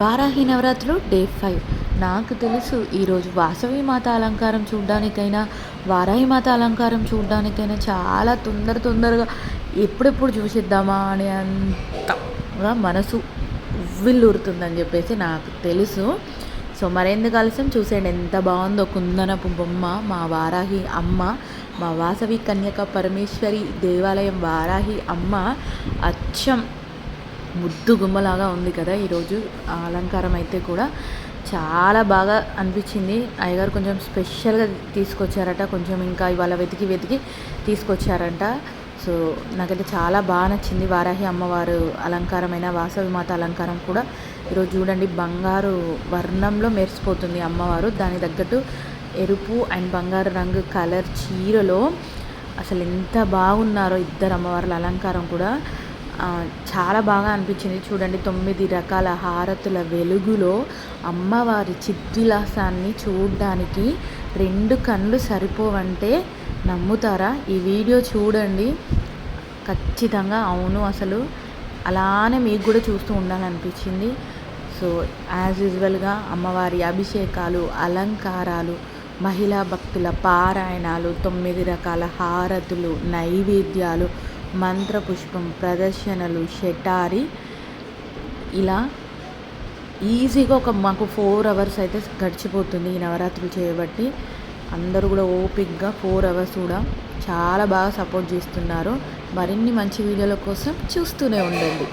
వారాహి నవరాత్రులు డే 5. నాకు తెలుసు ఈరోజు వాసవి మాత అలంకారం చూడ్డానికైనా, వారాహి మాత అలంకారం చూడ్డానికైనా చాలా తొందరగా ఎప్పుడెప్పుడు చూసేద్దామా అని అంతగా మనసు ఉవ్విళ్ళూరుతుందని చెప్పేసి నాకు తెలుసు. సో మరెందుకు ఆలస్యం, చూసేయండి ఎంత బాగుందో కుందనపు బొమ్మ. మా వారాహి అమ్మ, మా వాసవి కన్యక పరమేశ్వరి దేవాలయం వారాహి అమ్మ అచ్చం ముద్దు గుమ్మలాగా ఉంది కదా. ఈరోజు అలంకారం అయితే కూడా చాలా బాగా అనిపించింది. అయ్యగారు కొంచెం స్పెషల్గా తీసుకొచ్చారట, కొంచెం ఇంకా ఇవాళ వెతికి తీసుకొచ్చారంట. సో నాకైతే చాలా బాగా నచ్చింది. వారాహి అమ్మవారు అలంకారమైన వాసవి మాత అలంకారం కూడా ఈరోజు చూడండి బంగారు వర్ణంలో మెరిసిపోతుంది అమ్మవారు. దాని తగ్గట్టు ఎరుపు అండ్ బంగారు రంగు కలర్ చీరలో అసలు ఎంత బాగున్నారో ఇద్దరు అమ్మవార్ల అలంకారం కూడా చాలా బాగా అనిపించింది. చూడండి 9 రకాల హారతుల వెలుగులో అమ్మవారి చిద్విలాసాన్ని చూడడానికి 2 కళ్ళు సరిపోవంటే నమ్ముతారా? ఈ వీడియో చూడండి, ఖచ్చితంగా అవును అసలు అలానే మీకు కూడా చూస్తూ ఉండాలనిపించింది. సో యాజ్ యూజువల్గా అమ్మవారి అభిషేకాలు, అలంకారాలు, మహిళా భక్తుల పారాయణాలు, 9 రకాల హారతులు, నైవేద్యాలు, మంత్రపుష్పం ప్రదర్శనలు, షటారి, ఇలా ఈజీగా మాకు 4 అవర్స్ అయితే గడిచిపోతుంది ఈ నవరాత్రులు చేయబట్టి. అందరూ కూడా ఓపిక్గా 4 అవర్స్ కూడా చాలా బాగా సపోర్ట్ చేస్తున్నారు. మరిన్ని మంచి వీడియోల కోసం చూస్తూనే ఉండండి.